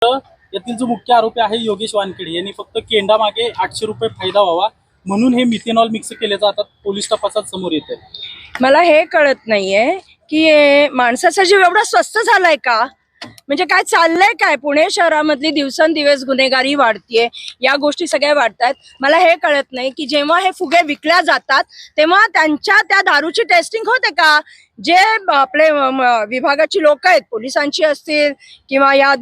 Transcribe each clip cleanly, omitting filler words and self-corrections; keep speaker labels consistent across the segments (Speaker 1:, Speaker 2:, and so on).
Speaker 1: यातील जो मुख्य आरोपी आहे योगेश वानखेडे यांनी फक्त केंडा मागे 800 रुपये फायदा व्हावा म्हणून हे मिथेनॉल मिक्स केले जातात पोलीस तपासात समोर येत आहे।
Speaker 2: मला हे कळत नाहीये की माणसाचा जीव एवढा स्वस्त झालाय का? म्हणजे काय चाललंय काय? पुणे शहरामधली दिवसेंदिवस गुन्हेगारी वाढतीये, या गोष्टी सगळ्या वाढतायत। मला हे कळत नाही की जेव्हा हे फुगे विकल्या जातात तेव्हा त्यांच्या त्या दारूची टेस्टिंग होते का? जे आपले विभागाची लोक आहेत, पोलिसांची असतील किंवा या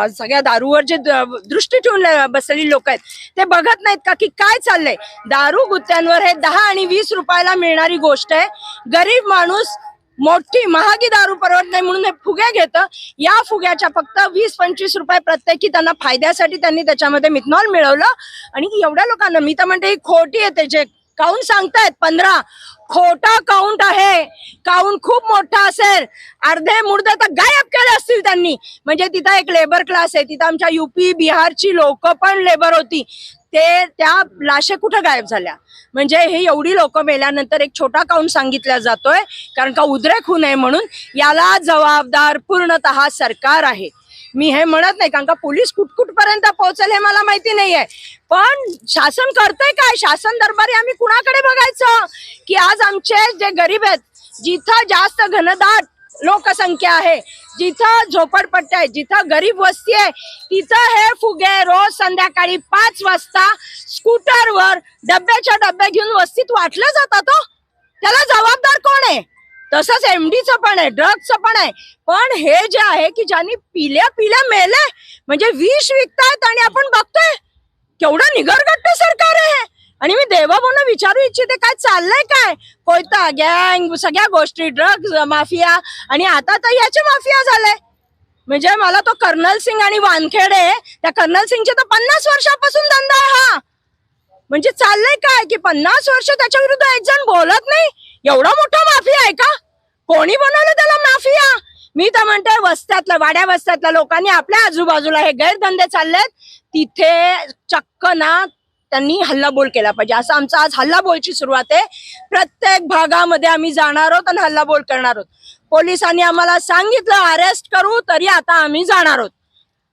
Speaker 2: सगळ्या दारूवर जे दृष्टी ठेवून बसलेली लोक आहेत, ते बघत नाहीत का की काय चाललंय? दारू गुत्त्यांवर हे 10 आणि 20 रुपयाला मिळणारी गोष्ट आहे। गरीब माणूस मोठी महागी दारू परवडत नाही म्हणून हे फुगे घेतं। या फुग्याच्या फक्त 20-25 रुपये प्रत्येकी त्यांना फायद्यासाठी त्यांनी त्याच्यामध्ये मिथेनॉल मिळवलं। आणि एवढ्या लोकांना, मी तर म्हणते ही खोटी येते, जे काउंट सांगतायत 15, खोटा काउंट आहे। काउंट खूप मोठा असेल, अर्धे मुर्दे तर गायब केले असतील त्यांनी। म्हणजे तिथं एक लेबर क्लास आहे, तिथं आमच्या यूपी बिहारची लोक पण लेबर होती, ते त्या लाशे कुठं गायब झाल्या? म्हणजे हे एवढी लोक मेल्यानंतर एक छोटा काउंट सांगितला जातोय कारण का उद्रेक होऊ नये म्हणून। याला जबाबदार पूर्णतः सरकार आहे। मी हे म्हणत नाही कारण का पोलीस कुठपर्यंत पोहोचेल हे मला माहिती नाहीये, पण शासन करतंय काय? शासन दरबारी आम्ही कुणाकडे बघायचं की आज आमचे जे गरीब आहेत, जिथं जास्त घनदाट लोकसंख्या आहे, जिथं झोपडपट्ट्या आहे, जिथं गरीब वस्ती आहे, तिथं हे फुगे रोज संध्याकाळी 5 वाजता स्कूटरवर डब्याच्या डब्या घेऊन वस्तीत वाटलं जातात। त्याला जबाबदार कोण आहे? तसंच एमडीचं पण आहे, ड्रग्सचं पण आहे। पण हे जे आहे की ज्यांनी पिल्या मेले, म्हणजे विष विकतायत आणि आपण बघतोय केवढं निगरगट्ट सरकार आहे। आणि मी देवाभाऊंना विचारू इच्छिते, काय चाललंय काय? कोयता गँग, सगळ्या गोष्टी, ड्रग्ज माफिया, आणि आता तर याचे माफिया झाले। म्हणजे मला तो कर्नल सिंग आणि वानखेडे, त्या कर्नल सिंगचे तर 50 वर्षापासून धंदा आहे हा। म्हणजे चाललंय काय की 50 वर्ष त्याच्या विरुद्ध एक जण बोलत नाही? एवढा मोठा माफिया आहे का? कोणी बनवलं त्याला माफिया? मी तर म्हणते वस्त्यातल्या, वाड्या वस्त्यातल्या लोकांनी आपल्या आजूबाजूला हे गैरधंदे चाललेत, तिथे चक्क ना त्यांनी हल्लाबोल केला पाहिजे। असं आमचं आज हल्लाबोलची सुरुवात आहे। प्रत्येक भागामध्ये आम्ही जाणार आहोत आणि हल्लाबोल करणार आहोत। पोलिसांनी आम्हाला सांगितलं अरेस्ट करू, तरी आता आम्ही जाणार आहोत।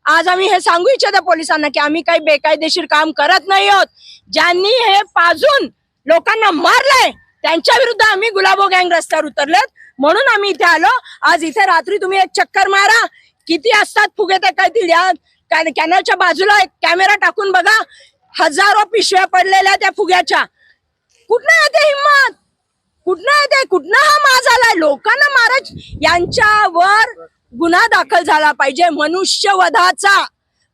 Speaker 2: आज आम्ही हे सांगू इच्छितो पोलिसांना की आम्ही काही बेकायदेशीर काम करत नाही आहोत। ज्यांनी हे पाजून लोकांना मारलंय त्यांच्या विरुद्ध आम्ही गुलाबो गँग रस्त्यावर उतरलेत, म्हणून आम्ही इथे आलो। आज इथे रात्री तुम्ही एक चक्कर मारा, किती असतात फुगे ते काय कॅनलच्या बाजूला एक कॅमेरा टाकून बघा, हजारो पिशव्या पडलेल्या त्या फुग्याच्या। कुठनं येते हिम्मत? कुठनं येते? कुठनं हा माज आलाय? लोकांना महाराज यांच्यावर गुन्हा दाखल झाला पाहिजे,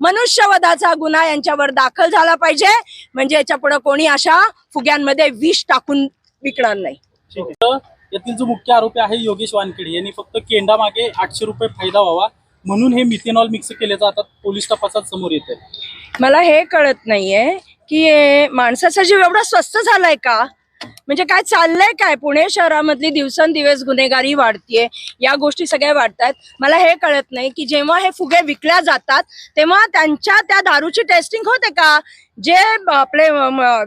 Speaker 2: मनुष्यवधाचा गुन्हा यांच्यावर दाखल झाला पाहिजे। म्हणजे याच्या पुढे कोणी अशा फुग्यांमध्ये विष टाकून विकणार नाही।
Speaker 1: यातील जो मुख्य आरोपी आहे योगेश वानखेडे यांनी फक्त केंडा मागे 800 रुपये फायदा व्हावा म्हणून हे मिथेनॉल मिक्स केले जातात पोलीस तपासात समोर येत आहे।
Speaker 2: मला हे कळत नाहीये की माणसाचा जीव एवढा स्वस्त झालाय का? म्हणजे काय चाललंय काय? पुणे शहरामधली दिवसेंदिवस गुन्हेगारी वाढतीये, या गोष्टी सगळ्या वाढतायत। मला हे कळत नाही की जेव्हा हे फुगे विकल्या जातात तेव्हा त्यांच्या त्या दारूची टेस्टिंग होते का? जे आपले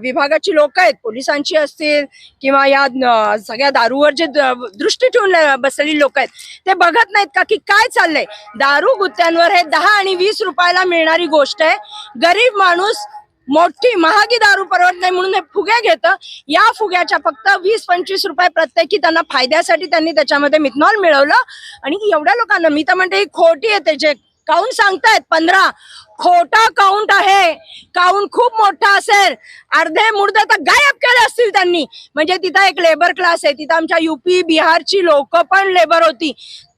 Speaker 2: विभागाची लोक आहेत, पोलिसांची असतील किंवा या सगळ्या दारूवर जे दृष्टी ठेवून बसलेली लोक आहेत, ते बघत नाहीत का की काय चाललंय? दारू गुत्त्यांवर हे 10 आणि 20 रुपयाला मिळणारी गोष्ट आहे। गरीब माणूस मोठी महागी दारू परवडत नाही म्हणून हे फुगे घेतं। या फुग्याच्या फक्त 20-25 रुपये प्रत्येकी त्यांना फायद्यासाठी त्यांनी त्याच्यामध्ये मिथेनॉल मिळवलं। आणि एवढ्या लोकांना, मी तर म्हणते ही खोटी येते, जे काउंट सांगतायत 15, खोटा काउंट आहे। काउंट खूप मोठा असेल, अर्धे मुर्दे तर गायब केले असतील त्यांनी। म्हणजे तिथं एक लेबर क्लास आहे, तिथं आमच्या यूपी बिहारची लोक पण लेबर होती,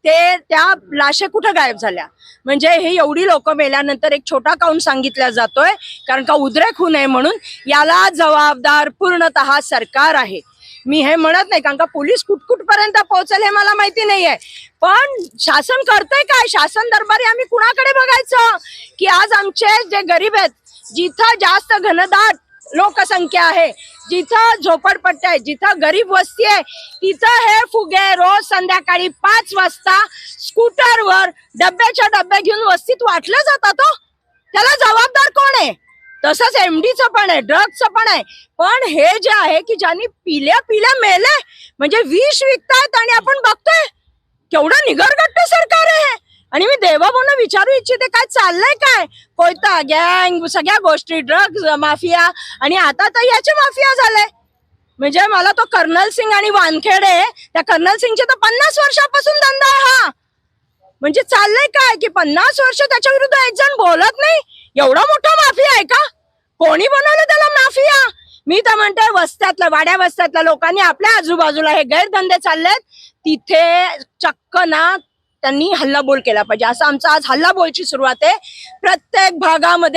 Speaker 2: ते त्या लाशे कुठं गायब झाल्या? म्हणजे हे एवढी लोक मेल्यानंतर एक छोटा काउंट सांगितला जातोय कारण का उद्रेक होऊ नये म्हणून। याला जबाबदार पूर्णतः सरकार आहे। मी हे म्हणत नाही कारण का पोलीस कुठपर्यंत पोहोचेल हे मला माहिती नाहीये, पण शासन करतंय काय? शासन दरबारी आम्ही कुणाकडे बघायचं की आज आमचे जे गरीब आहेत, जिथं जास्त घनदाट लोकसंख्या आहे, जिथं झोपडपट्ट्या आहे, जिथं गरीब वस्ती आहे, तिथं हे फुगे रोज संध्याकाळी 5 वाजता स्कूटरवर डब्याच्या डब्या घेऊन वस्तीत वाटलं जातात। त्याला जबाबदार कोण आहे? तसंच एमडीचं पण आहे, ड्रग्सचं पण आहे। पण हे जे आहे की ज्यांनी पिल्या मेले, म्हणजे विष विकतायत आणि आपण बघतोय केवढं निगरगट्ट सरकार आहे। आणि मी देवाभाऊंना विचारू इच्छिते काय चाललंय काय, कोयता गँग सगळ्या गोष्टी, ड्रग्ज माफिया, आणि आता तर याचे माफिया झाले. म्हणजे मला तो कर्नल सिंग आणि वानखेडे, त्या कर्नल सिंगचे तर 50 वर्षापासून धंदा आहे हा. म्हणजे चाललंय काय की 50 वर्ष त्याच्या विरुद्ध एक जण बोलत नाही. एवढा मोठा माफिया आहे का? कोणी बनवलं त्याला माफिया? मी तर म्हणते वस्त्यातल्या, वाड्या वस्त्यातल्या लोकांनी आपल्या आजूबाजूला हे गैरधंदे चाललेत तिथे चक्क ना त्यांनी हल्लाबोल केला पाहिजे. असं आमचा आज हल्लाबोलची सुरुवात आहे. प्रत्येक भागामध्ये